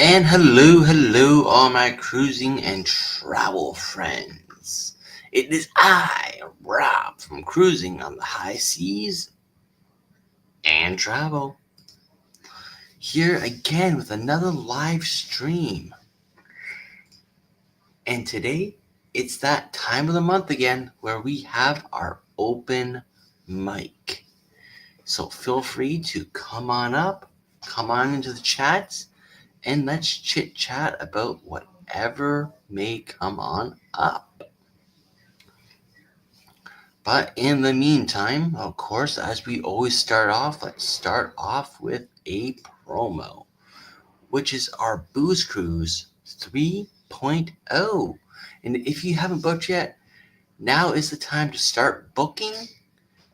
And hello, all my cruising and travel friends. It is I, Rob, from Cruising on the High Seas and Travel, here again with another live stream. And today, it's that time of the month again where we have our open mic. So feel free to come on up, come on into the chats, and let's chit chat about whatever may come on up. But in the meantime, of course, as we always start off, let's start off with a promo, which is our Booze Cruise 3.0. And if you haven't booked yet, now is the time to start booking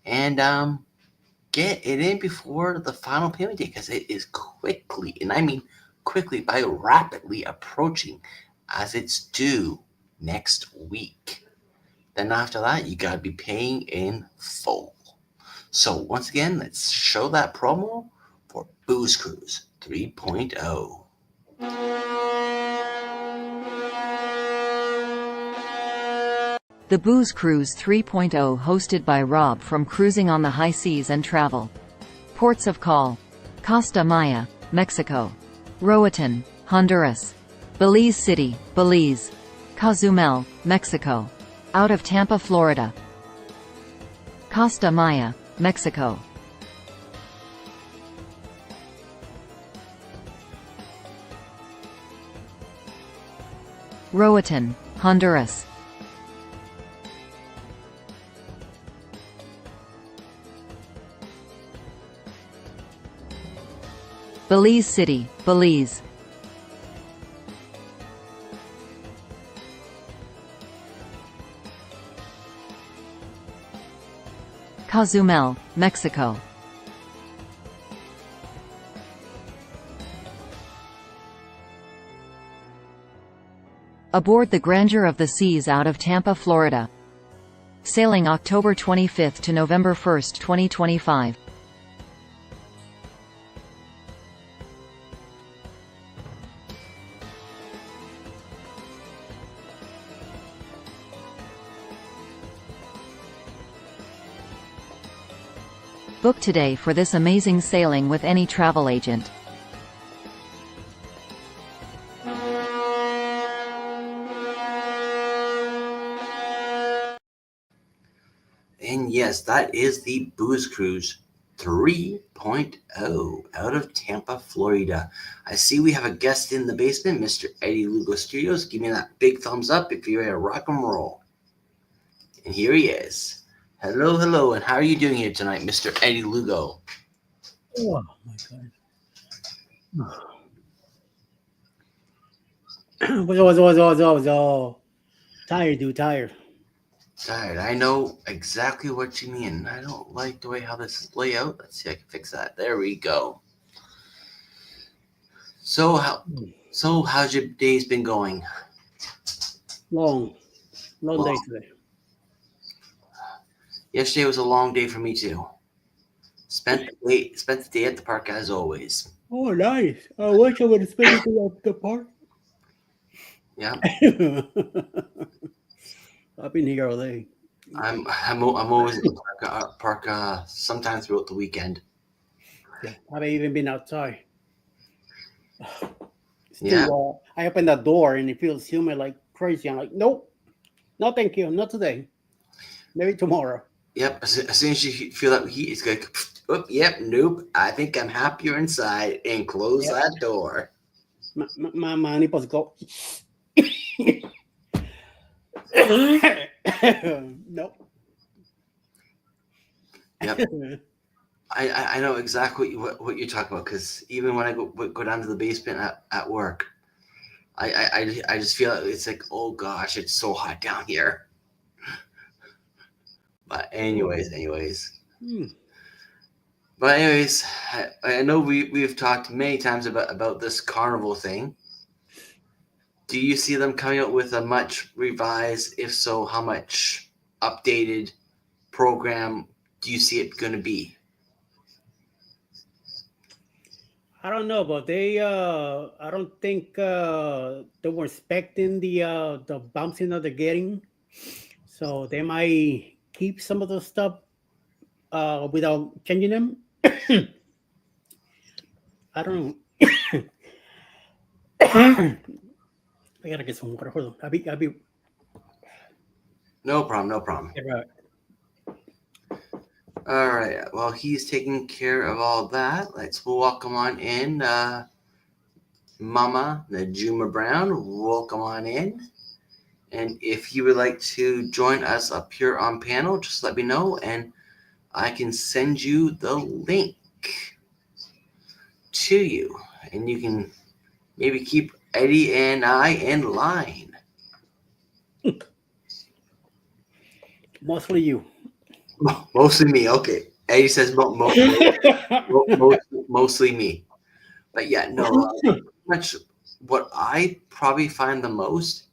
and get it in before the final payment date, because it is quickly, and I mean quickly by rapidly approaching, as it's due next week. Then after that, you got to be paying in full. So once again, let's show that promo for Booze Cruise 3.0. The Booze Cruise 3.0, hosted by Rob from Cruising on the High Seas and Travel. Ports of call: Costa Maya, Mexico; Roatan, Honduras; Belize City, Belize; Cozumel, Mexico; out of Tampa, Florida. Costa Maya, Mexico; Roatan, Honduras; Belize City, Belize; Cozumel, Mexico. Aboard the Grandeur of the Seas out of Tampa, Florida. Sailing October 25th to November 1st, 2025. Book today for this amazing sailing with any travel agent. And yes, that is the Booze Cruise 3.0 out of Tampa, Florida. I see we have a guest in the basement, Mr. Eddie Lugo Studios. Give me that big thumbs up if you're ready to rock and roll. And here he is. Hello, and how are you doing here tonight, Mr. Eddie Lugo? Oh my God. What's tired, dude, tired. Tired. I know exactly what you mean. I don't like the way how this is laid out. Let's see if I can fix that. There we go. So how's your days been going? Long day today. Yesterday was a long day for me too. Spent the day at the park as always. Oh, nice. I wish I would have spent it at the park. Yeah. I've been here all day. I'm always at the park sometimes throughout the weekend. Yeah, I haven't even been outside. Yeah. I opened the door and it feels humid like crazy. I'm like, nope, no, thank you, not today. Maybe tomorrow. Yep. As soon as you feel that heat, it's like, oh, yep, nope. I think I'm happier inside, and close that door. My nipples go. Nope. Yep. I know exactly what you're talking about, because even when I go down to the basement at work, I just feel it's like, oh gosh, it's so hot down here. But anyways. But anyways, I know we've talked many times about this carnival thing. Do you see them coming out with a much revised? If so, how much updated program do you see it going to be? I don't know, but they I don't think they were expecting the bouncing that they're getting, so they might keep some of the stuff without changing them. I don't know. I gotta get some water. Hold on. I'll be No problem, no problem. right. All right. Well, he's taking care of all that. Let's welcome on in Mama Najuma Brown. Welcome on in. And if you would like to join us up here on panel, just let me know and I can send you the link to you. And you can maybe keep Eddie and I in line. Mostly you. Mostly me. Okay. Eddie says mostly me. But yeah, no, pretty much what I probably find the most,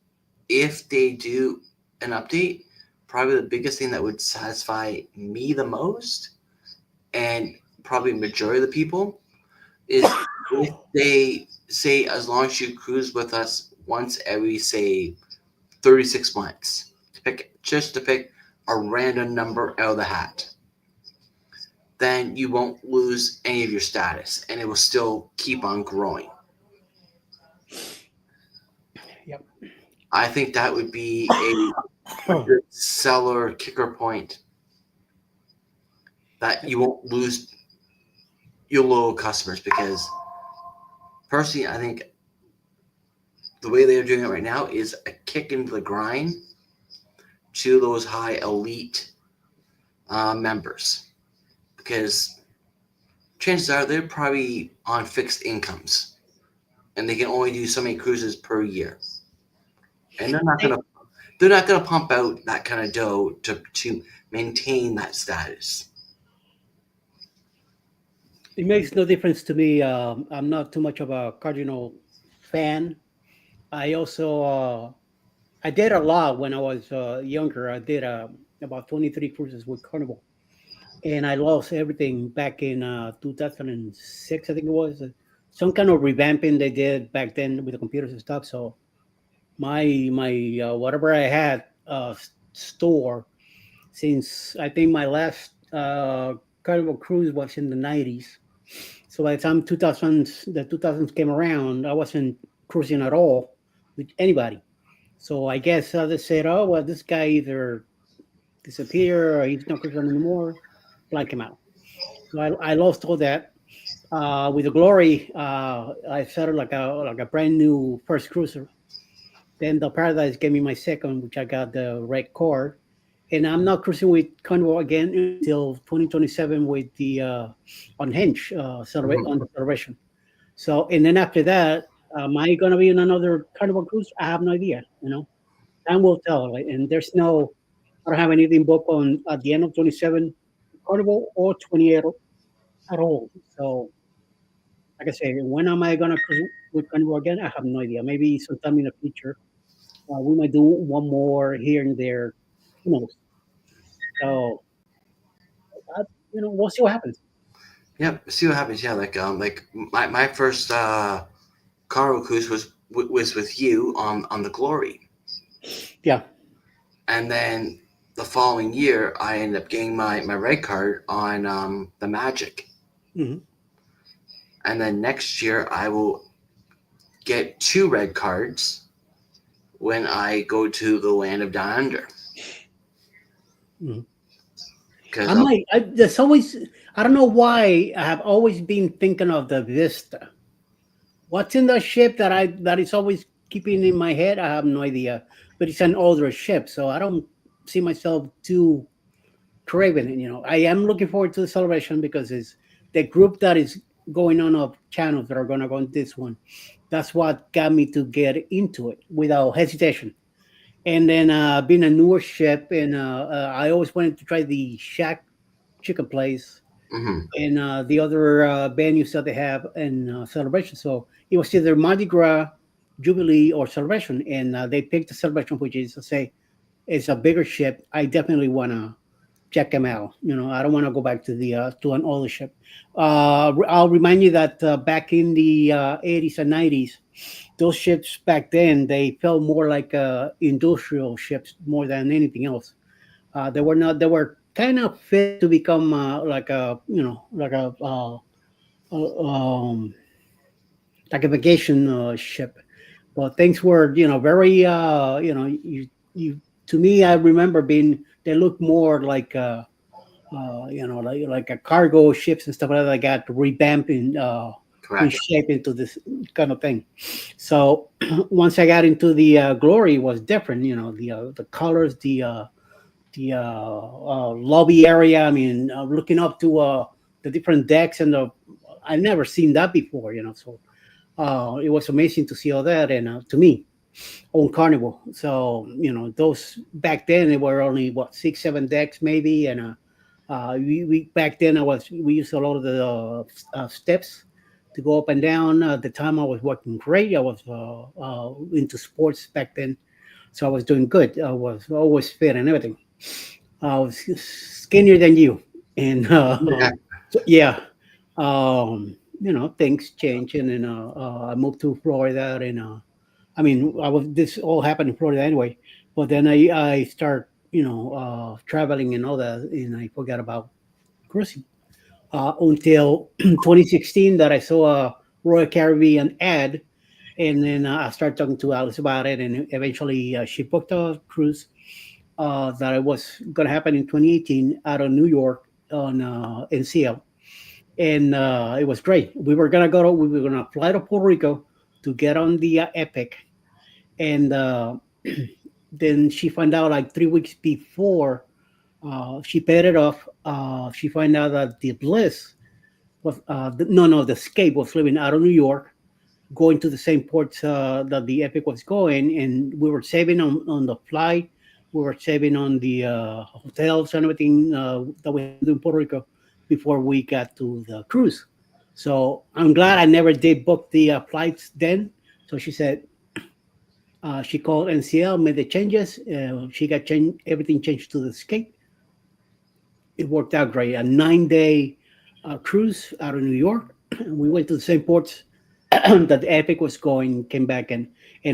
if they do an update, probably the biggest thing that would satisfy me the most, and probably majority of the people, is if they say as long as you cruise with us once every, say, 36 months, to pick a random number out of the hat, then you won't lose any of your status and it will still keep on growing. Yep. I think that would be a good seller kicker point that you won't lose your loyal customers, because personally, I think the way they're doing it right now is a kick into the grind to those high elite members, because chances are they're probably on fixed incomes and they can only do so many cruises per year, and they're not gonna pump out that kind of dough to maintain that status. It makes no difference to me. I'm not too much of a Cardinal fan. I also I did a lot when I was younger. I did about 23 cruises with Carnival, and I lost everything back in 2006. I think it was some kind of revamping they did back then with the computers and stuff. So my whatever I had store since I think my last Carnival cruise was in the 90s. So by the time the 2000s came around, I wasn't cruising at all with anybody. So I guess others said, "Oh well, this guy either disappeared or he's not cruising anymore." Blank him out. So I lost all that. With the Glory, I started like a brand new first cruiser. Then the Paradise gave me my second, which I got the red card. And I'm not cruising with Carnival again until 2027 with the Unhinged on the celebration. So, and then after that, am I gonna be in another Carnival cruise? I have no idea. Time will tell. Right? And I don't have anything booked on at the end of 27 Carnival or 28 at all. So, like I say, when am I gonna cruise with Carnival again? I have no idea. Maybe sometime in the future. We might do one more here and there. Who knows? So, we'll see what happens. Yep. See what happens. Yeah, like my first carnival cruise was with you on the Glory, Yeah. and then the following year I ended up getting my red card on the Magic, hmm and then next year I will get 2 red cards when I go to the Land of Down Under. hmm Because there's always, I don't know why I have always been thinking of the Vista. What's in the ship that is always keeping in my head? I have no idea. But it's an older ship, so I don't see myself too craving it. I am looking forward to the celebration because it's the group that is going on of channels that are gonna go on this one. That's what got me to get into it without hesitation. And then being a newer ship, and I always wanted to try the Shack Chicken Place mhm. and the other venues that they have in celebration. So it was either Mardi Gras, Jubilee, or Celebration, and they picked the Celebration, which is to say it's a bigger ship. I definitely want to check them out. I don't want to go back to an older ship. I'll remind you that back in the 80s and 90s, those ships back then they felt more like industrial ships more than anything else. They were not. They were kind of fit to become like a vacation ship. But things were, very, you to me, I remember being, they looked more like a cargo ships and stuff like that. I got revamped in Correct. shape into this kind of thing. So once I got into the Glory, it was different. The colors, the lobby area. I mean, looking up to the different decks and I never seen that before. So it was amazing to see all that, and to me, on Carnival. So those back then they were only what 6, 7 decks maybe, and we back then we used a lot of the steps to go up and down. At the time, I was working great. I was into sports back then, so I was doing good. I was always fit and everything. I was skinnier than you, and Yeah. so, yeah. Things changed, and then I moved to Florida, and I mean, this all happened in Florida anyway. But then I start traveling and all that, and I forgot about cruising until 2016 that I saw a Royal Caribbean ad, and then I started talking to Alice about it, and eventually she booked a cruise that it was going to happen in 2018 out of New York on NCL, and it was great. We were gonna fly to Puerto Rico to get on the Epic, and then she found out like 3 weeks before she paid it off. She found out that the Bliss was the Escape was leaving out of New York, going to the same ports that the Epic was going, and we were saving on the flight. We were saving on the hotels and everything that we had to do in Puerto Rico before we got to the cruise. So I'm glad I never did book the flights then. So she said she called NCL, made the changes. She got everything changed to the Escape. It worked out great. A 9-day cruise out of New York. We went to the same ports that the Epic was going, came back, and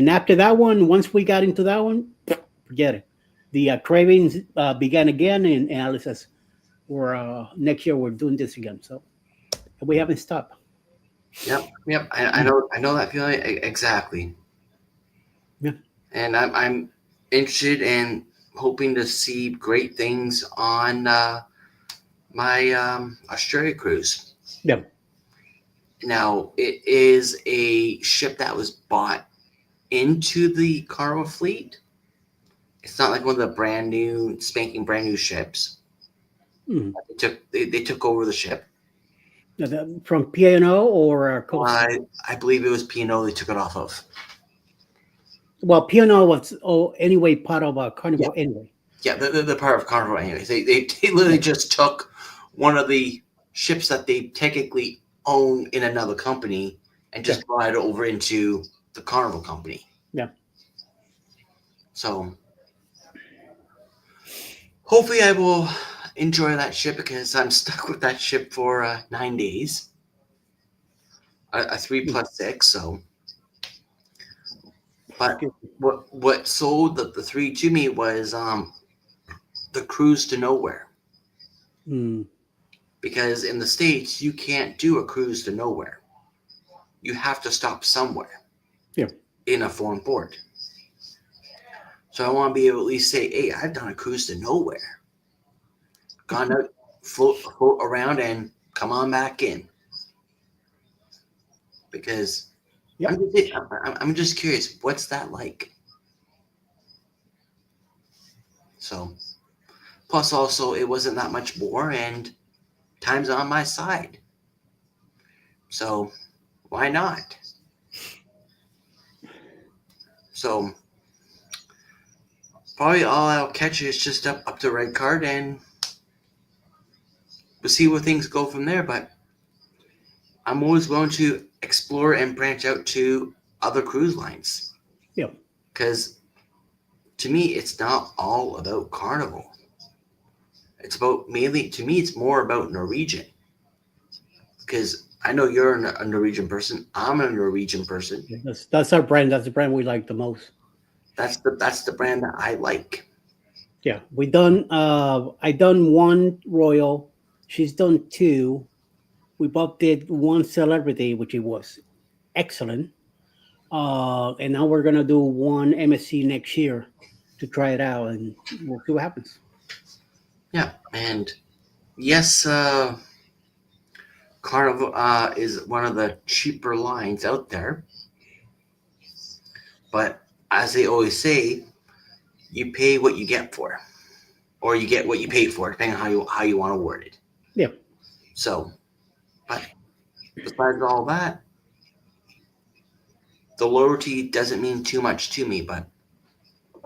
after that one, once we got into that one, forget it. The cravings began again, and Alice says, "We're next year we're doing this again." So we haven't stopped. Yep. Yep. I know that feeling exactly. Yeah. And I'm interested and hoping to see great things on my Australia cruise. Yeah. Now, it is a ship that was bought into the Carnival fleet. It's not like one of the brand new, spanking brand new ships. Mhm. They took over the ship. From P&O or Coastal? I believe it was P&O they took it off of. Well, P&O was anyway part of Yeah. Carnival anyway. Yeah, they're part of Carnival anyways. They literally just took one of the ships that they technically own in another company and just brought it over into the Carnival company. Yeah. So hopefully I will enjoy that ship because I'm stuck with that ship for 9 days. A 3+6, so. But what sold the 3 to me was the cruise to nowhere. Mm. Because in the States, you can't do a cruise to nowhere. You have to stop somewhere. Yeah. In a foreign port. So I want to be able to at least say, hey, I've done a cruise to nowhere. Gone out, float around, and come on back in. Because I'm just curious, what's that like? So, plus also, it wasn't that much more, and time's on my side. So, why not? So, probably all I'll catch is just up to Red Card, and we'll see where things go from there. But I'm always willing to explore and branch out to other cruise lines. Yeah. Because to me, it's not all about Carnival. It's about mainly, to me, it's more about Norwegian. Because I know you're a Norwegian person. I'm a Norwegian person. Yeah, that's our brand. That's the brand we like the most. That's the brand that I like. Yeah, we done. I done one Royal. She's done two. We both did one Celebrity, which it was excellent. And now we're gonna do one MSC next year to try it out, and we'll see what happens. Yeah, and yes, Carnival is one of the cheaper lines out there, but as they always say, you pay what you get for, or you get what you paid for, depending on how you want to word it. Yeah, So, but besides all that, the loyalty doesn't mean too much to me, but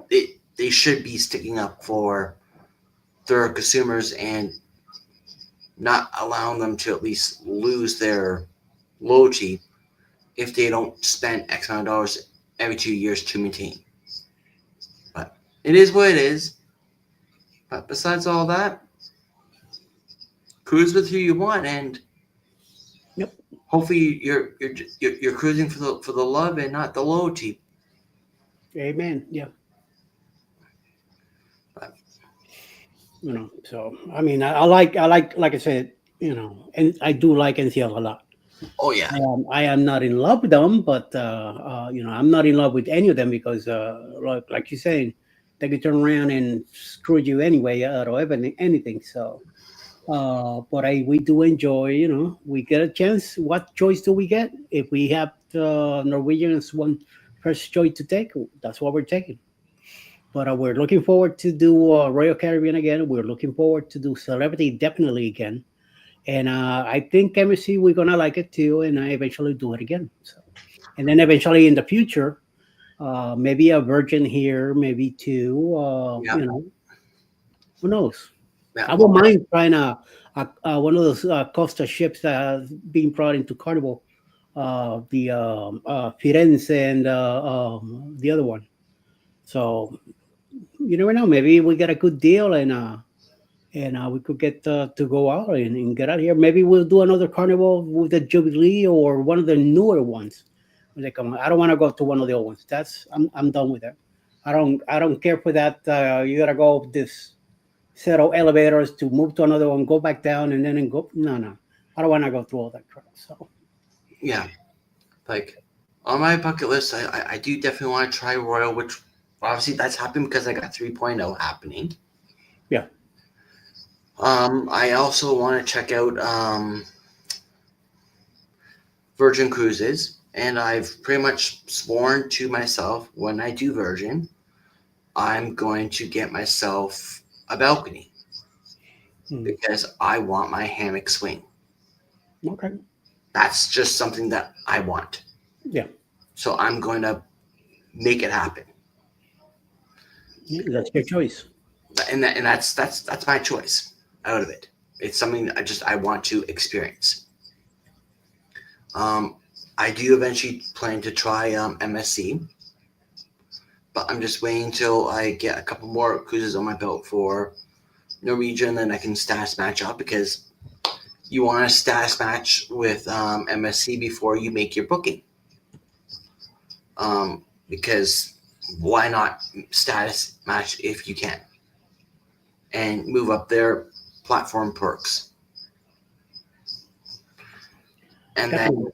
they should be sticking up for their consumers and not allowing them to at least lose their loyalty if they don't spend X amount of dollars every 2 years to maintain. But it is what it is. But besides all that, cruise with who you want, and yep, hopefully you're cruising for the love and not the loyalty. amen. Yeah, But So I mean, like I said, and I do like NCL a lot. oh yeah, I am not in love with them, but I'm not in love with any of them because, like you're saying, they can turn around and screw you anyway out of anything. So, but we do enjoy. We get a chance. What choice do we get? If we have Norwegian as one first choice to take, that's what we're taking. But we're looking forward to do Royal Caribbean again. We're looking forward to do Celebrity definitely again. And I think MSC we're gonna like it too, and I eventually do it again. So, and then eventually in the future, maybe a Virgin here, maybe two. yeah, Who knows? yeah. I won't mind trying one of those Costa ships that are being brought into Carnival, the Firenze and the other one. So you never know. Maybe we get a good deal and we could get to go out and get out here. Maybe we'll do another carnival with the Jubilee or one of the newer ones when they come. I don't want to go to one of the old ones. I'm done with that. I don't care for that. You gotta go up this set of elevators to move to another one, go back down, and then go. No. I don't want to go through all that crap. So Yeah, like on my bucket list, I do definitely want to try Royal, which obviously that's happening because I got 3.0 happening. yeah, I also want to check out Virgin Cruises, and I've pretty much sworn to myself when I do Virgin, I'm going to get myself a balcony because I want my hammock swing. okay, That's just something that I want. yeah, So I'm going to make it happen. yeah, that's your choice. And that's my choice out of it. It's something I want to experience. I do eventually plan to try MSC, but I'm just waiting until I get a couple more cruises on my belt for Norwegian, then I can status match up because you want to status match with MSC before you make your booking. Because why not status match if you can and move up their platform perks? And then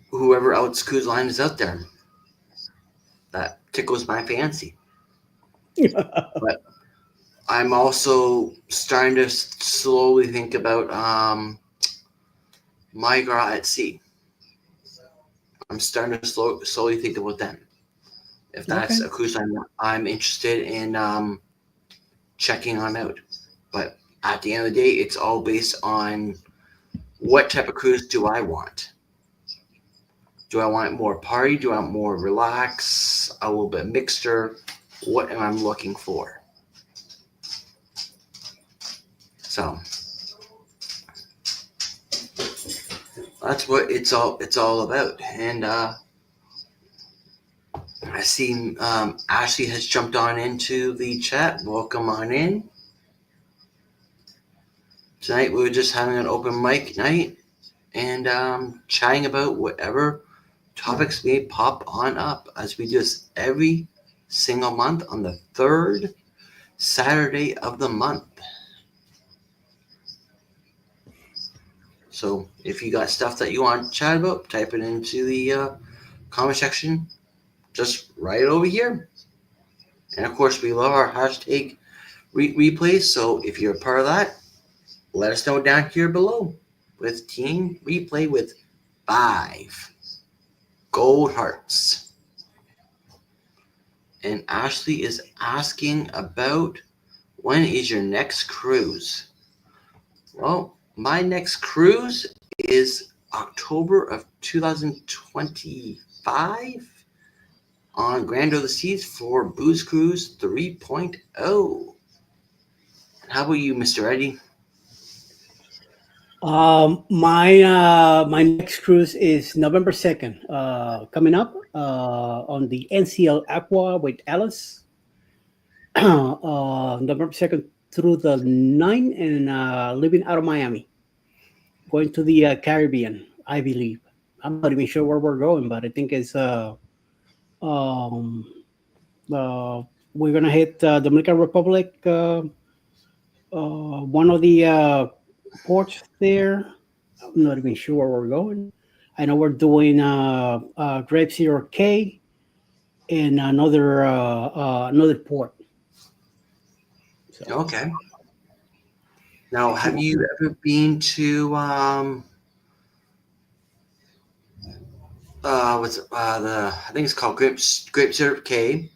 whoever else cruise line is out there that tickles my fancy. But I'm also starting to slowly think about Migra at Sea. I'm starting to slowly think about them. If that's a cruise line I'm interested in checking on out. But at the end of the day, it's all based on what type of cruise do I want. Do I want more party? Do I want more relax? A little bit mixture? What am I looking for? So that's what it's all about. And I see Ashley has jumped on into the chat. Welcome on in. Tonight we were just having an open mic night and chatting about whatever topics may pop on up, as we do this every single month on the third Saturday of the month. So if you got stuff that you want to chat about, type it into the comment section just right over here. And of course, we love our hashtag replays. So if you're a part of that, let us know down here below with Team Replay with 5 gold hearts. And Ashley is asking about, when is your next cruise? Well, my next cruise is October of 2025 on Grand of the Seas for Booze Cruise 3.0. How about you, Mr. Eddie? My next cruise is November 2nd, coming up on the NCL Aqua with Alice. November 2nd through the 9th, and leaving out of Miami, going to the Caribbean, I believe. I'm not even sure where we're going, but I think it's we're gonna hit Dominican Republic, one of the ports there. I'm not even sure where we're going. I know we're doing Grape Zero K and another port. So, Okay. Now, have you ever been to I think it's called Grape Syrup Cave?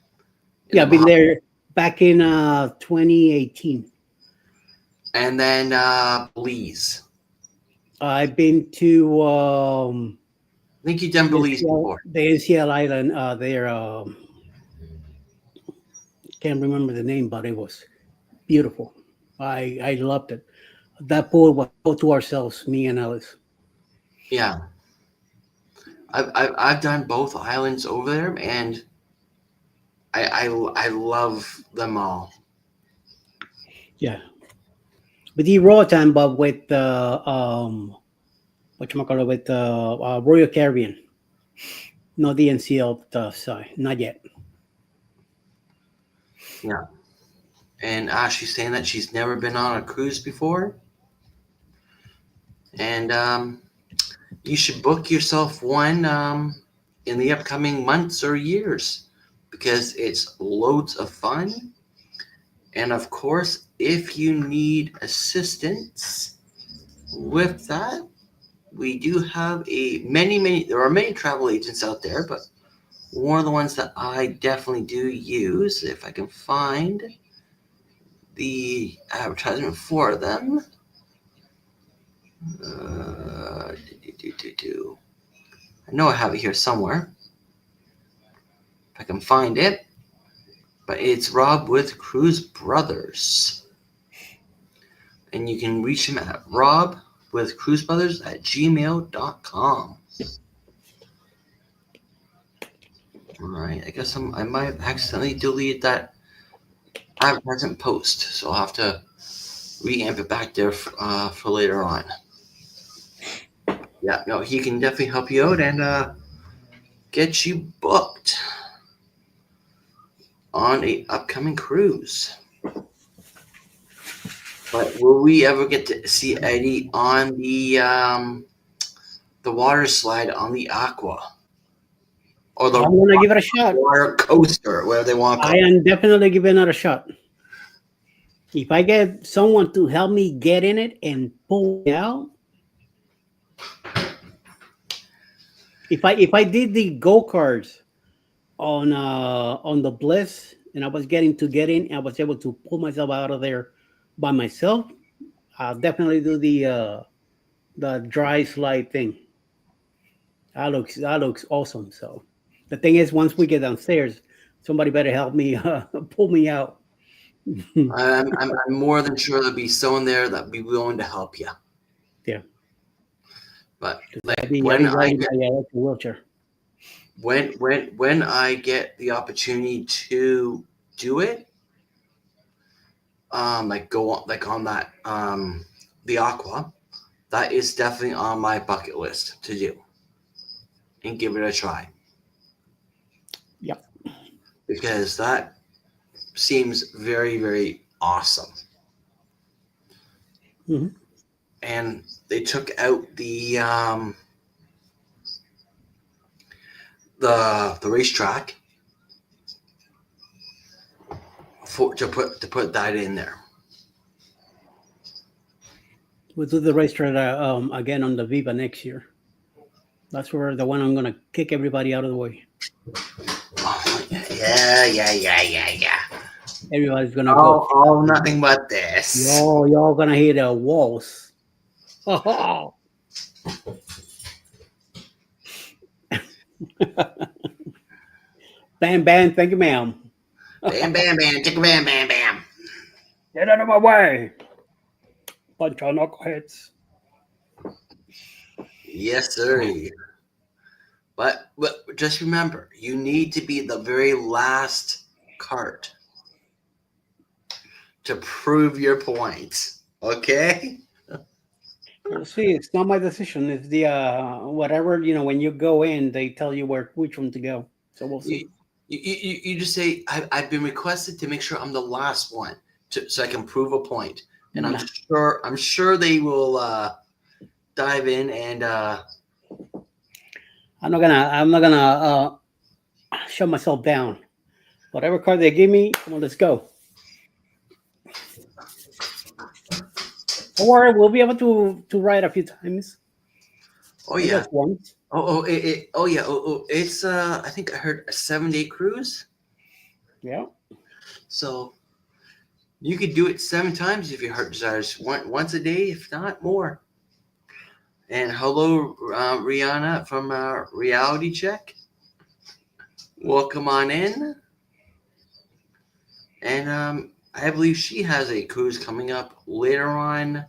yeah, I've been there back in 2018. And then Belize. I've been to I think you've done Belize before. the NCL Island there. Can't remember the name, but it was beautiful. I loved it. That pool was all to ourselves, me and Alice. Yeah. I've done both islands over there, and I love them all. Yeah, with the Roatan, but with whatchamacallit, with Royal Caribbean, not the NCL side, not yet. Yeah. And she's saying that she's never been on a cruise before. And you should book yourself one in the upcoming months or years, because it's loads of fun. And of course, if you need assistance with that, we do have there are many travel agents out there, but one of the ones that I definitely do use, if I can find the advertisement for them. I know I have it here somewhere, if I can find it, but it's Rob with Cruise Brothers, and you can reach him at robwithcruisebrothers@gmail.com. All right, I guess I might have accidentally deleted that advertisement post, so I'll have to reamp it back there for later on. Yeah, no, he can definitely help you out and get you booked on a upcoming cruise. But will we ever get to see Eddie on the water slide on the Aqua, or the I'm gonna give it a shot. water coaster, whatever they want to call I it? am definitely giving it a shot. If I get someone to help me get in it and pull it out, if I did the go-karts on the Bliss, and I was getting to get in, and I was able to pull myself out of there by myself, I'll definitely do the dry slide thing. That looks awesome. So the thing is, once we get downstairs, somebody better help me pull me out. I'm more than sure there'll be someone there that'll be willing to help you. Yeah. But When I wheelchair. when I get the opportunity to do it, like go on, like on that the Aqua, that is definitely on my bucket list to do and give it a try. Yep. Because that seems very, very awesome. Mhm. And they took out the racetrack to put that in there. We'll do the racetrack again on the Viva next year. That's where the one I'm gonna kick everybody out of the way. Oh, yeah. Everybody's gonna go. Oh, nothing but this. Y'all gonna hit the walls. Oh. Bam, bam. Thank you, ma'am. Bam, bam, bam, chicka, bam, bam, bam. Get out of my way. Bunch of knuckleheads. Yes, sir. But just remember, you need to be the very last cart to prove your points. Okay? We'll see. It's not my decision. It's the whatever, when you go in, they tell you which one to go. So we'll see. You just say, I've been requested to make sure I'm the last one so I can prove a point. And I'm sure they will dive in and I'm not gonna shut myself down. Whatever card they give me, well, let's go. Don't worry, we'll be able to ride a few times. oh yeah. Just once. It's I think I heard a 7-day cruise. Yeah. So you could do it 7 times if your heart desires. Once a day, if not more. And hello, Rihanna from Reality Check. Welcome on in. And I believe she has a cruise coming up later on.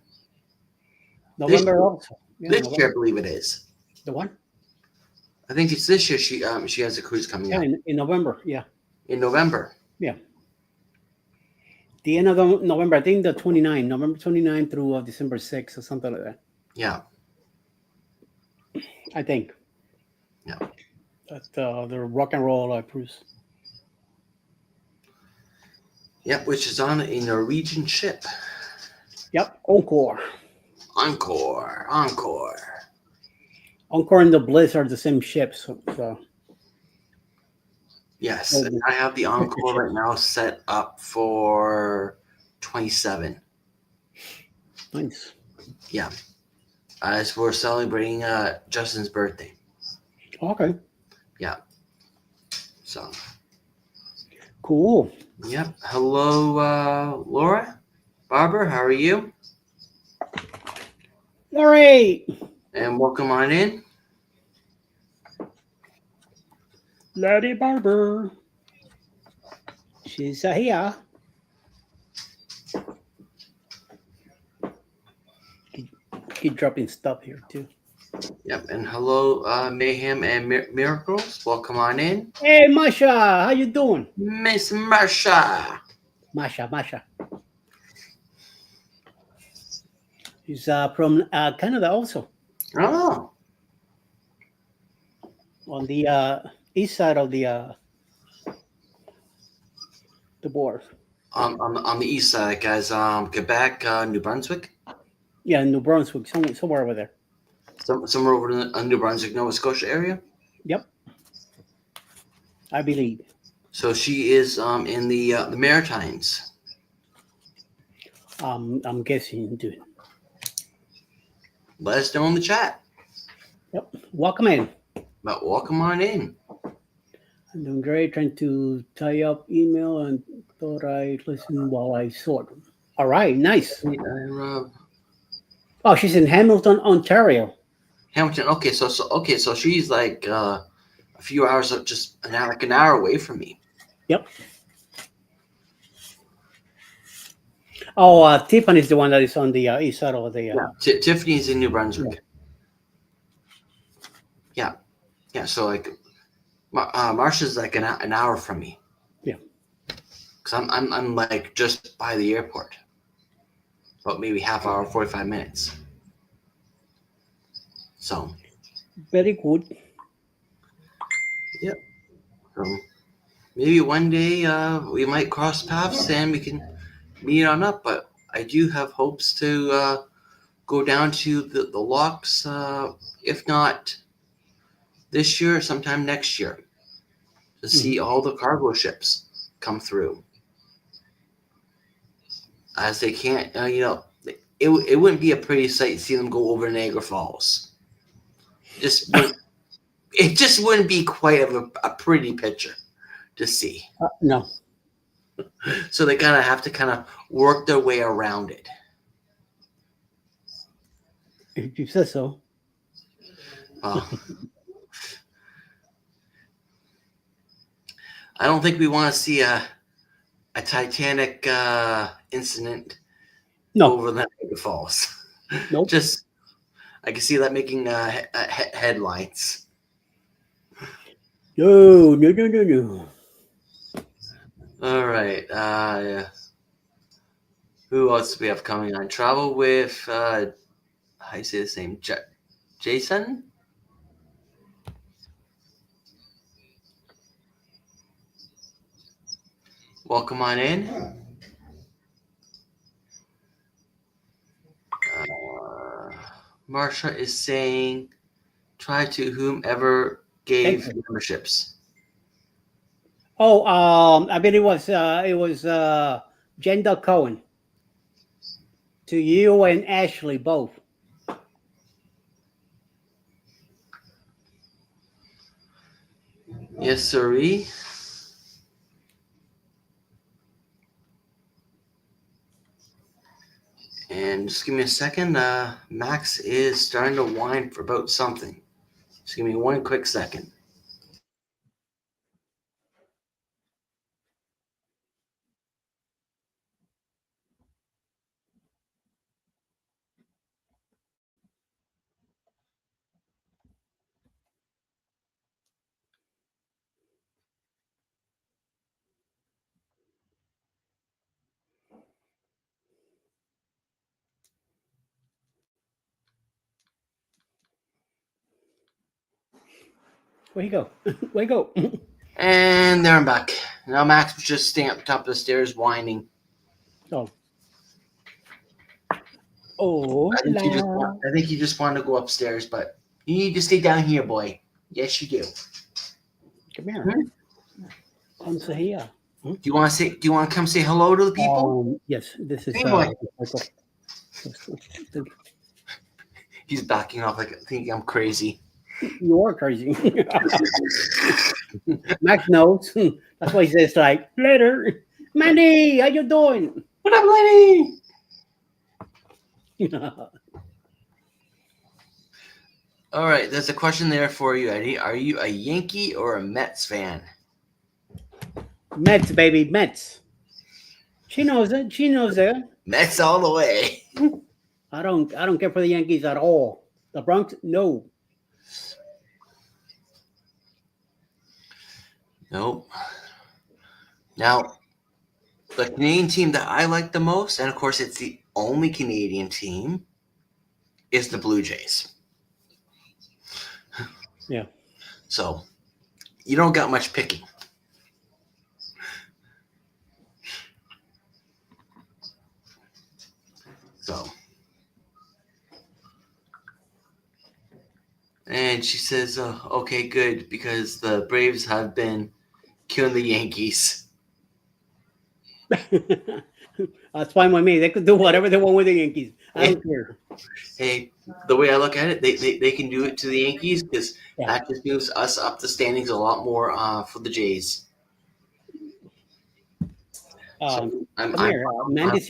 November also. Yeah, This November. year, I believe it is. The one? I think it's this year. She has a cruise coming up In November. Yeah. in November. Yeah. The end of November. I think the 29, November 29 through December 6th or something like that. Yeah. I think. Yeah. That's the rock and roll cruise. Yep, which is on a Norwegian ship. Yep. Encore. Encore. Encore and the Bliss are the same ship. So. Yes, Oh, and I have the Encore right now set up for 27. Nice. Yeah, as we're celebrating Justin's birthday. Okay. Yeah. So. Cool. Yep. Hello, Laura, Barber. How are you? All right. And welcome on in. Lady Barber. She's here. Keep dropping stuff here too. Yep. And hello, Mayhem and Miracles. Welcome on in. Hey, Masha, how you doing? Miss Marsha. Masha. She's from Canada also. Oh. On the east side of the border. On the east side, guys. Quebec, New Brunswick. Yeah, New Brunswick, somewhere over there. Somewhere over in the New Brunswick, Nova Scotia area. Yep, I believe. So she is in the Maritimes. I'm guessing, dude. Let us know in the chat. Yep, welcome in. But welcome on in. I'm doing great, trying to tie up email and thought I'd listen while I sort. All right, nice. Oh, she's in Hamilton, Ontario. Hamilton. Okay, so she's like a few hours, just an hour away from me. Yep. Oh, Tiffany's the one that is on the east side of the. Yeah, Tiffany's in New Brunswick. Yeah. So like, Marsha's like an hour from me. Yeah. Cause I'm like just by the airport. about maybe half hour, 45 minutes. So, Very good. yep. So maybe one day we might cross paths and we can meet on up. But I do have hopes to go down to the locks, if not this year, sometime next year, to see all the cargo ships come through. As they can't, it wouldn't be a pretty sight to see them go over Niagara Falls. It just wouldn't be quite of a pretty picture to see. No. So they kind of have to kind of work their way around it. If you say so. I don't think we want to see a Titanic incident No. over the Niagara Falls. Nope. Just, I can see that making headlines. No, no, no, no, no. All right. Yeah. Who else do we have coming on? Travel with, how do you say his name? Jason? Welcome on in. Marsha is saying, try to whomever gave memberships. Oh, I bet it was Jenda Cohen. To you and Ashley both. Yes, sirree. And just give me a second. Max is starting to whine for about something. Just give me one quick second. Where you go? Where you go? And there I'm back. Now Max was just staying up the top of the stairs whining. Oh. Oh, I think he just wanted to go upstairs, but you need to stay down here, boy. Yes, you do. come here. Come say here. Do you want to come say hello to the people? Yes, this is. Hey, boy. Michael. He's backing off like thinking I'm crazy. You are crazy. Max knows. That's why he says like later. Mandy, how you doing? What up, lady? All right, there's a question there for you, Eddie. Are you a Yankee or a Mets fan? Mets, baby, Mets. She knows it. She knows it. Mets all the way. I don't care for the Yankees at all. The Bronx, no. Nope. Now, the Canadian team that I like the most, and of course it's the only Canadian team, is the Blue Jays. Yeah. So, you don't got much picking. So, and she says, okay, good, because the Braves have been killing the Yankees. That's fine with me. They could do whatever they want with the Yankees. I don't care. Hey, the way I look at it, they can do it to the Yankees because that just moves us up the standings a lot more for the Jays. Come here, Mandy.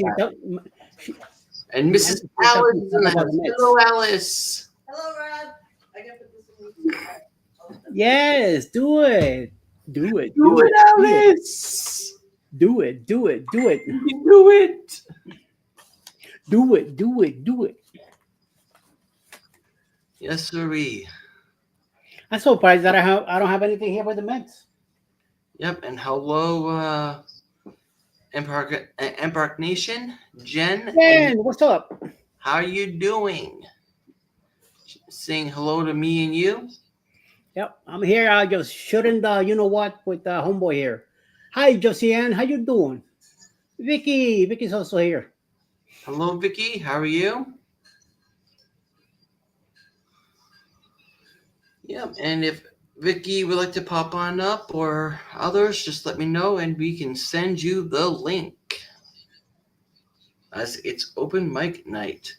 And Mrs. Alice is in the house. Hello, Alice. Hello, Rob. I can put this in. Yes, do it. Do it. Do it, Alice. Do it. Do it. Do it. You can do it. Do it. Do it. Do it. Yes, sirree. I'm surprised that I don't have anything here with the Mets. Yep, and hello, Embark Nation, Jen. Man, what's up? How are you doing? Saying hello to me and you. Yep, I'm here. I just shooting the, you know what, with the homeboy here. Hi, Josiane. How you doing? Vicky's also here. Hello, Vicky. How are you? Yep. And if Vicky would like to pop on up or others, just let me know and we can send you the link. As it's open mic night.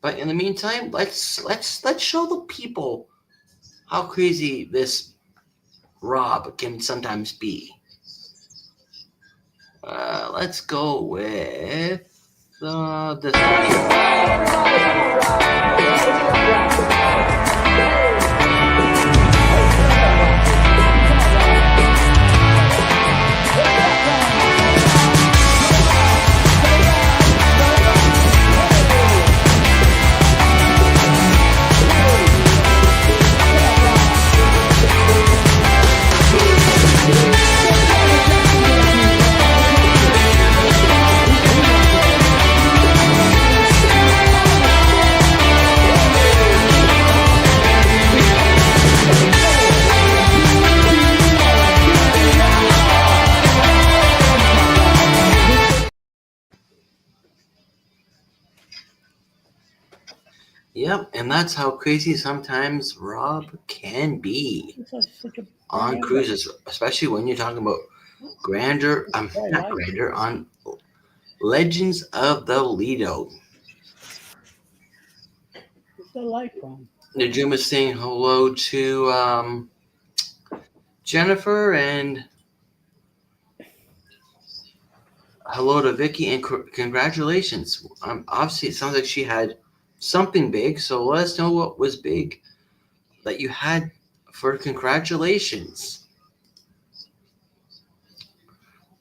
But in the meantime, let's show the people how crazy this Rob can sometimes be. Let's go with this video. Yep, and that's how crazy sometimes Rob can be on cruises, especially when you're talking about grandeur. Not grandeur, on Legends of the Lido. What's the light from? Najum is saying hello to Jennifer and hello to Vicky and congratulations. Obviously, it sounds like she had something big, so let us know what was big that you had for congratulations.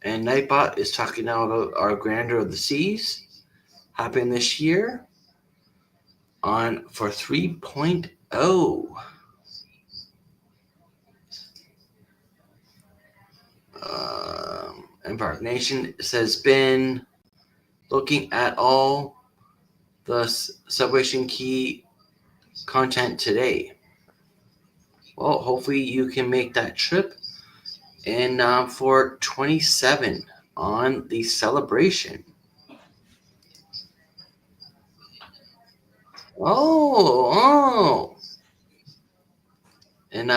And Nightbot is talking now about our Grandeur of the Seas happening this year on for 3.0. Embark Nation says been looking at all the Subway Key content today. Well, hopefully you can make that trip. And for 27 on the celebration. Oh. And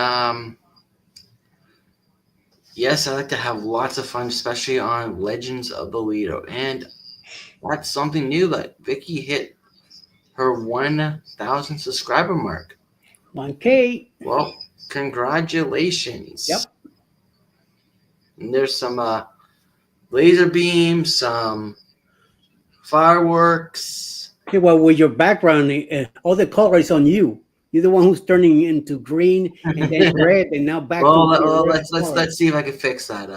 yes, I like to have lots of fun, especially on Legends of the Lido. And that's something new that Vicky hit her 1,000 subscriber mark. 1K. Well, congratulations. Yep. And there's some laser beams, some fireworks. Okay, well, with your background, all the color is on you. You're the one who's turning into green and then red and now back to let's see if I can fix that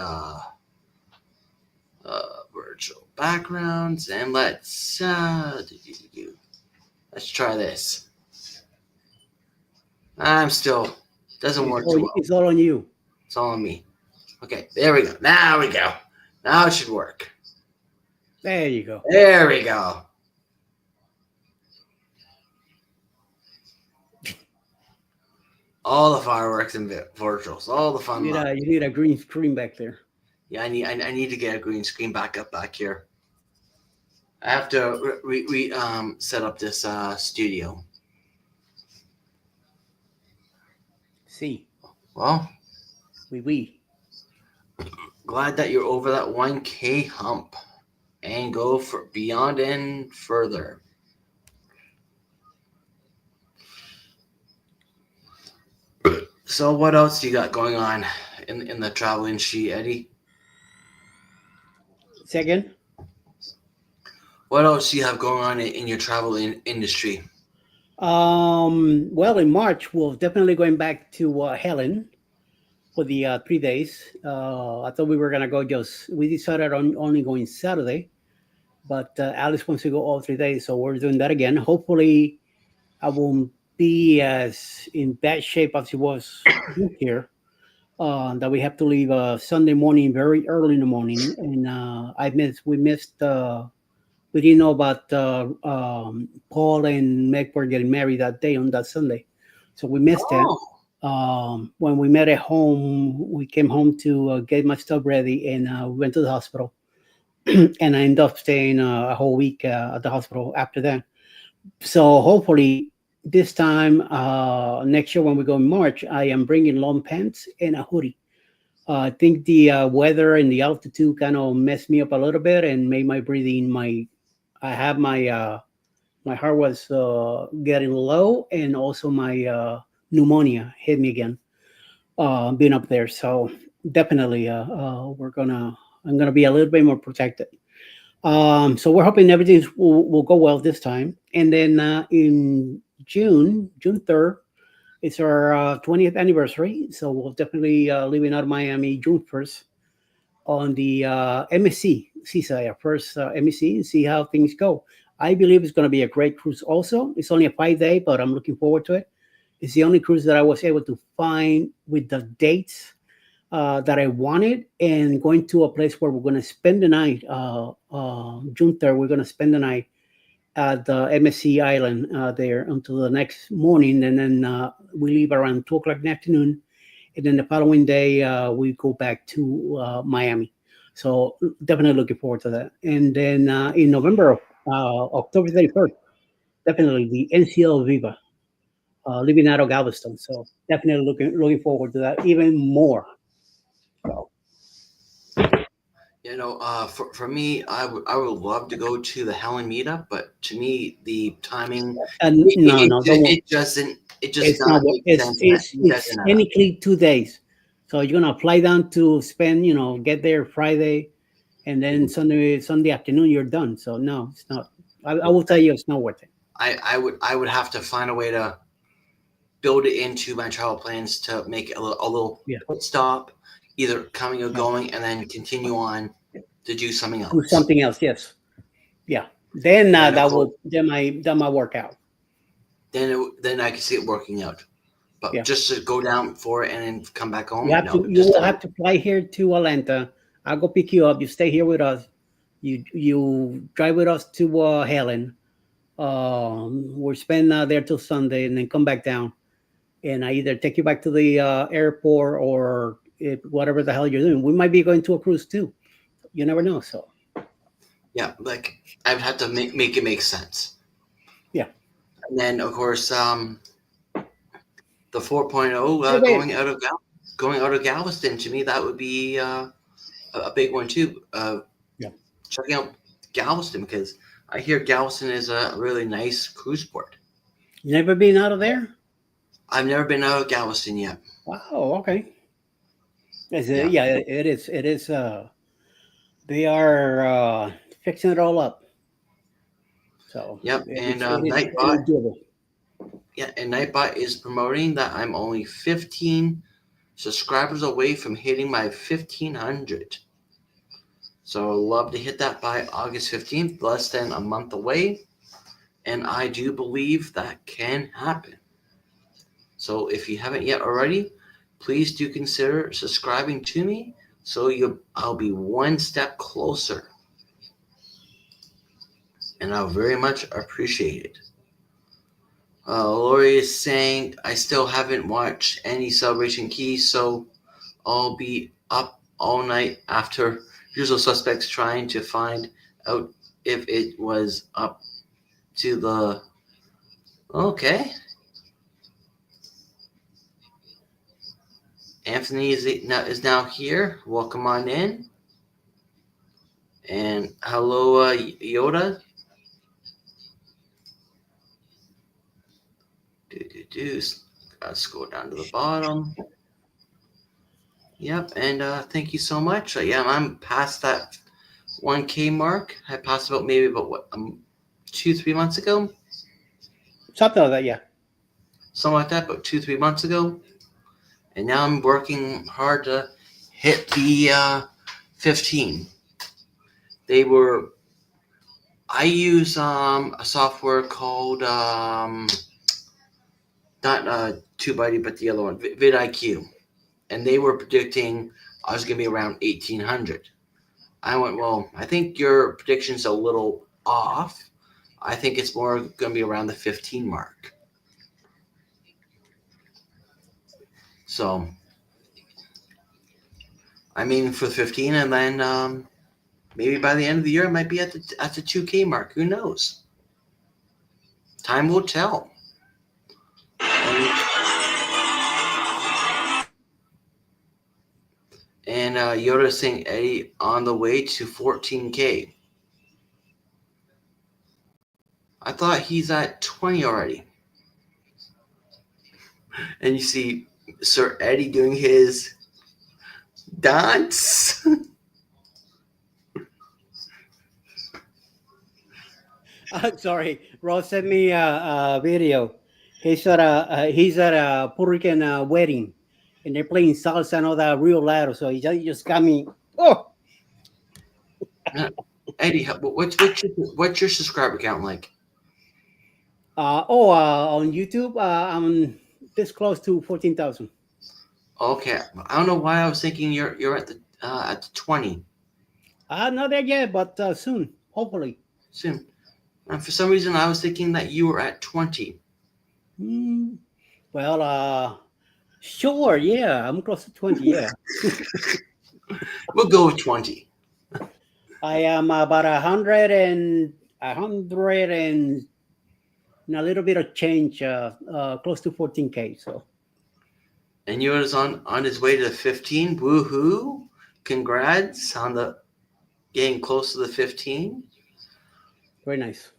virtual backgrounds and let's try this. I'm still doesn't work too well. It's all on you. It's all on me. Okay, there we go. Now we go. Now it should work. There you go. There we go. All the fireworks and virtuals, all the fun. You need a green screen back there. Yeah, I need to get a green screen back here. I have to set up this studio. See. Well, we. Glad that you're over that 1K hump and go for beyond and further. So what else do you got going on in the travel industry, Eddie? Second? What else do you have going on in your travel industry? Well, in March, we're definitely going back to Helen for the 3 days. I thought we were going to go we decided on only going Saturday, but Alice wants to go all 3 days, so we're doing that again. Hopefully, I won't be as in bad shape as it was here. that we have to leave Sunday morning, very early in the morning, and we missed. We didn't know about Paul and Meg were getting married that day on that Sunday, so we missed it. Oh, When we met at home, we came home to get my stuff ready, and we went to the hospital. And I ended up staying a whole week at the hospital after that. So hopefully this time next year when we go in March, I am bringing long pants and a hoodie. I think the weather and the altitude kind of messed me up a little bit and made my breathing. I have my heart was getting low, and also my pneumonia hit me again. Being up there, so definitely I'm gonna be a little bit more protected. So we're hoping everything will go well this time. And then in June 3rd, it's our 20th anniversary. So we'll definitely leaving out of Miami June 1st on the MSC Seaside, our first MSC, and see how things go. I believe it's going to be a great cruise also. It's only a 5 day, but I'm looking forward to it. It's the only cruise that I was able to find with the dates that I wanted, and going to a place where we're going to spend the night. June 3rd, we're going to spend the night at the MSC Island there until the next morning, and then we leave around 2 o'clock in the afternoon, and then the following day we go back to Miami. So definitely looking forward to that. And then in November, October 31st, definitely the NCL Viva, leaving out of Galveston. So definitely looking forward to that even more. So, for me, I would love to go to the Helen meetup, but to me, the timing and it, no, it, no, it, don't worry. it doesn't it just It's doesn't not. make It's sense. it's It it's doesn't technically 2 days. So you're gonna fly down to spend, get there Friday, and then Sunday afternoon you're done. So no, it's not. I will tell you, it's not worth it. I would have to find a way to build it into my travel plans to make it a little Yeah, pit stop, either coming or yeah. going, and then continue on to do something Do else. something else. Yes. Yeah. Then Then of course, that might work out. then I can see it working out. But Yeah. just to go down for it and then come back home, You have no, to. You just will have to fly here to Atlanta. I'll go pick you up. You stay here with us. You drive with us to Helen. We'll spend there till Sunday, and then come back down. And I either take you back to the airport, or whatever the hell you're doing. We might be going to a cruise too. You never know. So yeah, like I would have to make it make sense. yeah. And then of course, the 4.0 Hey, babe. going out of Galveston, to me that would be a big one too. Yeah. Checking out Galveston, because I hear Galveston is a really nice cruise port. You never been out of there? I've never been out of Galveston yet. Wow. Okay. Yeah. Yeah, it is. It is. They are fixing it all up. So Yep. it And is. It is. It Nightbot, is doable. yeah, and Nightbot is promoting that I'm only 15 subscribers away from hitting my 1500. So I'd love to hit that by August 15th, less than a month away. And I do believe that can happen. So if you haven't yet already, please do consider subscribing to me, so I'll be one step closer. And I'll very much appreciate it. Lori is saying, I still haven't watched any Celebration Key, so I'll be up all night after Usual Suspects trying to find out if it was up to the... Okay. Anthony is now here. Welcome on in. And hello, Yoda. Let's go down to the bottom. Yep, and thank you so much. Yeah, I'm past that 1K mark. I passed maybe about what 2-3 months ago, Something like that. Yeah. something like that. About 2-3 months ago, and now I'm working hard to hit the 15. I use a software called not TubeBuddy, but the other one, vidIQ. and they were predicting I was going to be around 1,800. I went, well, I think your prediction's a little off. I think it's more going to be around the 15 mark. So, I mean, for the 15, and then maybe by the end of the year, it might be at the 2K mark. Who knows? Time will tell. And Yoda saying Eddie on the way to 14K. I thought he's at 20 already. And you see Sir Eddie doing his dance. Sorry, Ross sent me a video. He's at a Puerto Rican wedding, and they're playing salsa and all that real loud. So he just got me. Oh, Eddie, what's your subscriber count like? on YouTube, I'm this close to 14,000. Okay, I don't know why I was thinking you're at the 20 Not there yet, but soon, hopefully. soon. And for some reason, I was thinking that you were at 20. Well, sure, yeah, I'm close to 20. Yeah, We'll go with 20. I am about 100 and a little bit of change, close to 14K. So. And you was on his way to 15. Woohoo! Congrats on the getting close to the 15. Very nice.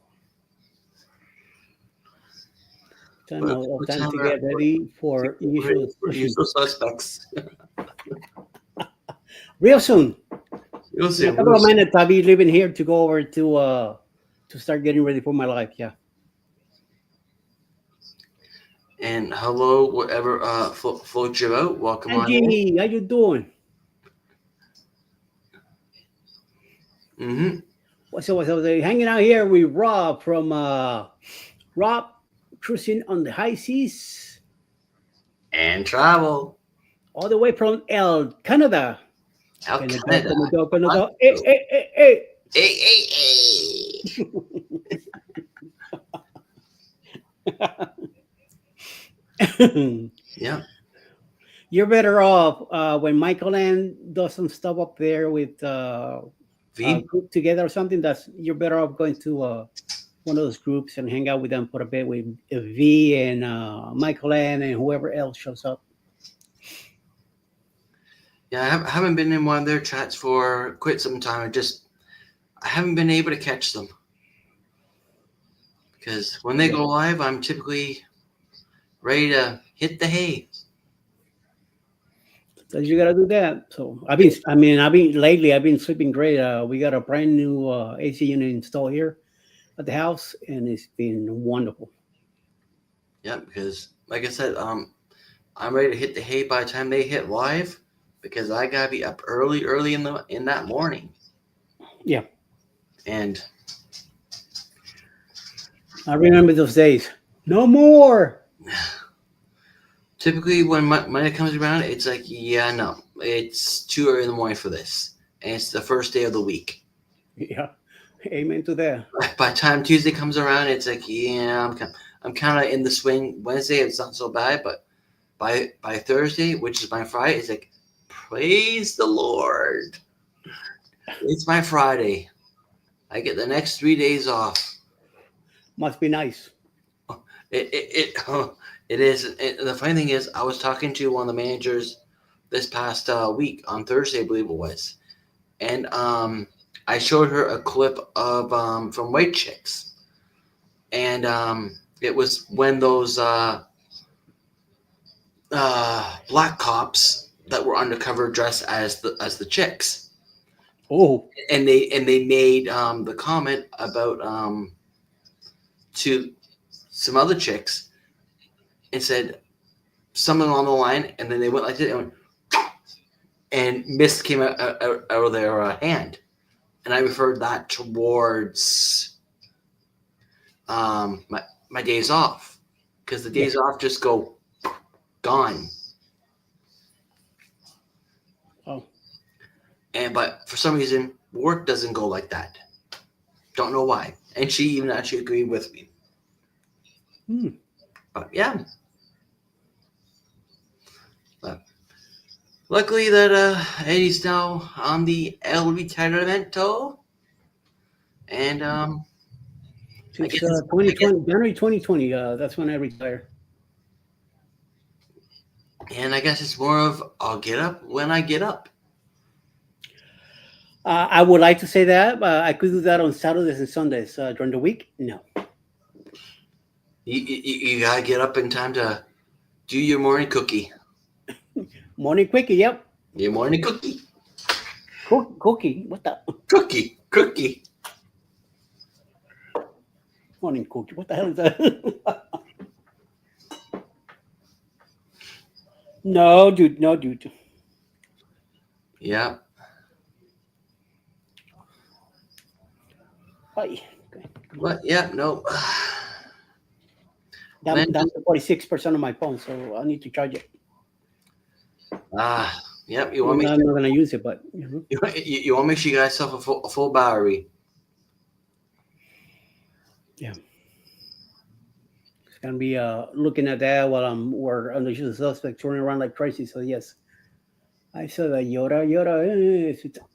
Time What to time get ready for usual. Usual suspects. Real soon. You'll see. In a couple of minutes, I'll be leaving here to go over to start getting ready for my life. Yeah. And hello, whatever floats you out. Welcome on. Angie, how you doing? So hanging out here with Rob from Rob Cruising on the High Seas And travel. all the way from Canada. Canada. Canada. Hey. Hey. Yeah. You're better off when Michael Ann does some stuff up there with group together or something. You're better off going to one of those groups and hang out with them for a bit with V and Michael Ann and whoever else shows up. Yeah, I haven't been in one of their chats for quite some time. I haven't been able to catch them. Because when they go live, I'm typically ready to hit the hay. So you gotta do that. So I've been sleeping great. We got a brand new AC unit installed here at the house, and it's been wonderful. Yeah, because like I said, I'm ready to hit the hay by the time they hit live, because I gotta be up early in that morning. Yeah. And I remember those days. No more. Typically, when Monday comes around, it's like, yeah, no, it's too early in the morning for this, and it's the first day of the week. Yeah, amen to that. By the time Tuesday comes around, it's like, yeah, I'm kind of in the swing. Wednesday, it's not so bad, but by Thursday, which is my Friday, it's like, praise the Lord, it's my Friday. I get the next 3 days off. Must be nice. It is. The funny thing is, I was talking to one of the managers this past week on Thursday, I believe it was, and I showed her a clip of from White Chicks, and it was when those black cops that were undercover dressed as the chicks. Oh, and they made the comment about to some other chicks and said something along the line, and then they went like this and mist came out of their hand, and I referred that towards my days off, because the days off just go gone. for some reason, work doesn't go like that. Don't know why. And she even actually agreed with me. Hmm. But yeah. But luckily that Eddie's now on the El Retiremento. And I Since guess, 2020, January 2020, that's when I retired. and I guess it's more of I'll get up when I get up. I would like to say that, but I could do that on Saturdays and Sundays. During the week, no. You gotta get up in time to do your morning cookie. Morning quickie, yep. Your morning cookie. Cookie, what the Cookie. morning cookie? What the hell is that? No, dude, no, dude. Yeah. Ay, okay. But yeah, no. Down to 46% of my phone, so I need to charge it. Yep. You want I'm me? not gonna use it, but You want to make sure you got yourself a full battery. yeah. It's gonna be looking at that while we're on the suspect running around like crazy. So yes, I saw that Yoda.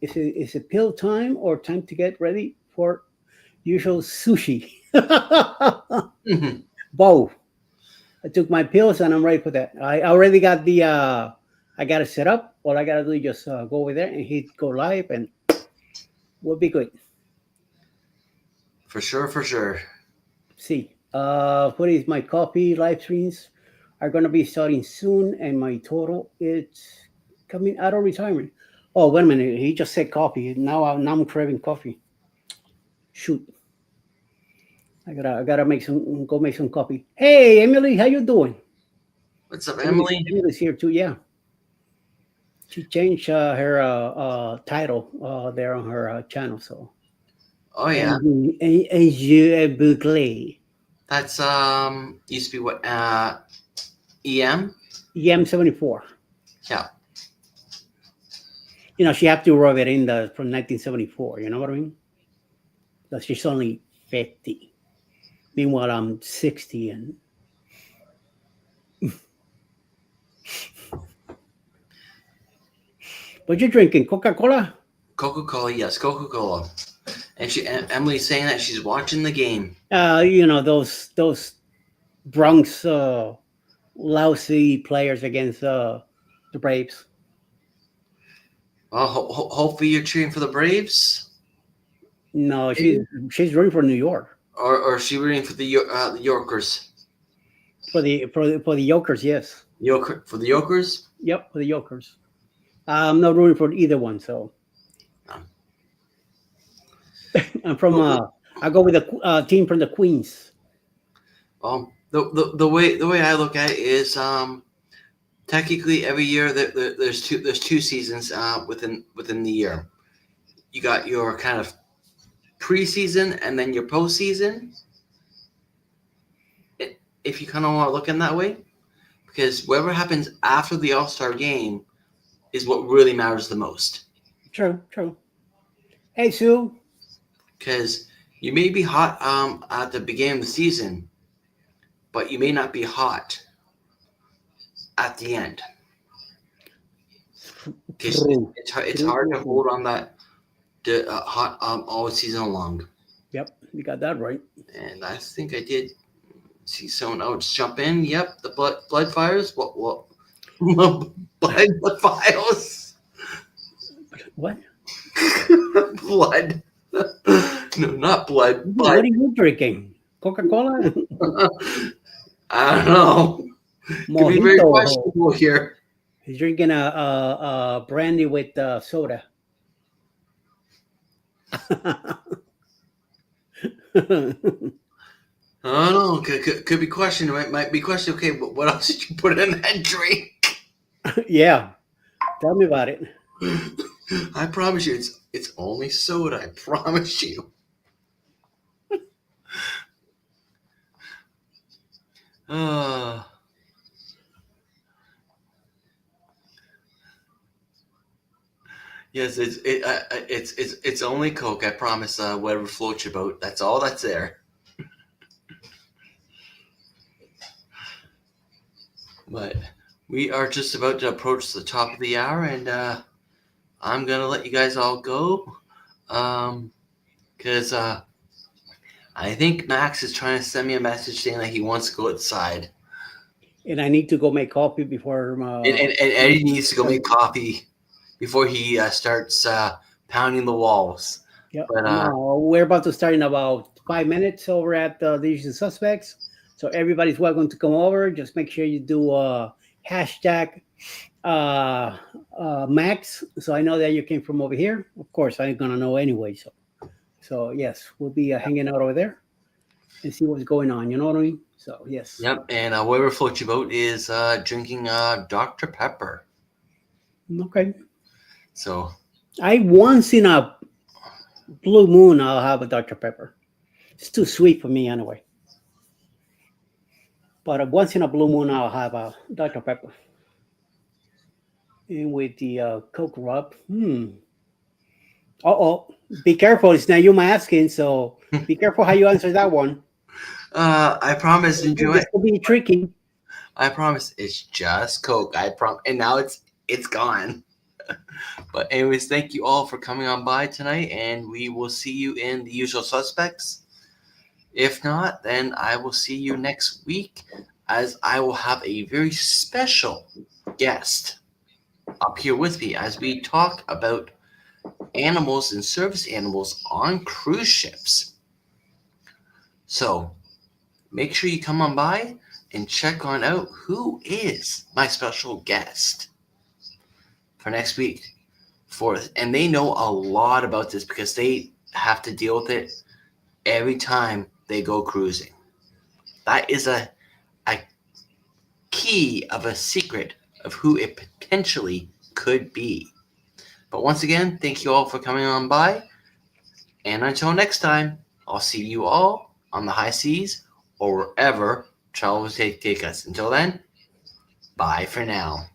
Is it pill time or time to get ready for usual sushi? Mhm. Both. I took my pills and I'm ready for that. I already got the. I got it set up. All I gotta do is just go over there and hit go live, and we'll be good. For sure. See, what is my coffee live streams are gonna be starting soon, and my total it's coming out of retirement. Oh, wait a minute, he just said coffee. Now I'm craving coffee. Shoot, I gotta make some coffee. Hey, Emily, how you doing? What's up, Emily? Emily's here too. Yeah, she changed her title there on her channel. So, Oh yeah. and je boucle. That's used to be what EM. EM74. Yeah. You know, she have to rub it in from 1974. You know what I mean? But she's only 50. Meanwhile, I'm 60. And what you drinking? Coca-Cola? Coca-Cola, yes, Coca-Cola. And Emily's saying that she's watching the game. You know those Bronx lousy players against the Braves. Well, hopefully you're cheering for the Braves, No, she's rooting for New York or is she rooting for the Yorkers? for the Yokers. Yes. For the Yorkers. Yep, for the Yokers. I'm not rooting for either one. So I'm from. I go with the team from the Queens. The way I look at it is technically every year there's two seasons within the year. You got your kind of preseason and then your postseason. If you kind of want to look in that way, because whatever happens after the All-Star game is what really matters the most. True. Hey, Sue. Because you may be hot at the beginning of the season, but you may not be hot at the end. Because it's hard to hold on that hot all season long. Yep, you got that right. And I think I did see someone else jump in. Yep, the blood fires. What? blood files. What? Blood. No, not blood. What are you drinking? Coca-Cola? I don't know. Could be very questionable here. He's drinking a brandy with soda. I don't know. Could be questioned. Might be questioned. Okay, but what else did you put in that drink? Yeah, tell me about it. I promise you, it's only soda. I promise you. Yes, it's only Coke. I promise. Whatever floats your boat. That's all that's there. But we are just about to approach the top of the hour, and I'm gonna let you guys all go, because I think Max is trying to send me a message saying that he wants to go outside, And I need to go make coffee before. and Eddie needs to go make coffee before he starts pounding the walls. Yeah, But no, we're about to start in about 5 minutes over at the Usual Suspects. So everybody's welcome to come over. Just make sure you do hashtag Max, so I know that you came from over here. Of course, I'm gonna know anyway. So yes, we'll be hanging out over there and see what's going on. You know what I mean? So yes. yep, and whatever floats your boat is drinking Dr. Pepper. Okay. So I once in a blue moon I'll have a Dr. Pepper. It's too sweet for me anyway. But once in a blue moon I'll have a Dr. Pepper. And with the Coke rub. Uh-oh. Be careful. It's not you asking, so be careful how you answer that one. I promise, enjoy This it. could be tricky. I promise, it's just Coke. I promise, and now it's gone. But anyways, thank you all for coming on by tonight, and we will see you in the Usual Suspects. If not, then I will see you next week, as I will have a very special guest up here with me as we talk about animals and service animals on cruise ships. So make sure you come on by and check on out who is my special guest for next week. And they know a lot about this because they have to deal with it every time they go cruising. That is a key of a secret of who it potentially could be. But once again, thank you all for coming on by. And until next time, I'll see you all on the high seas or wherever travel will take us. Until then, bye for now.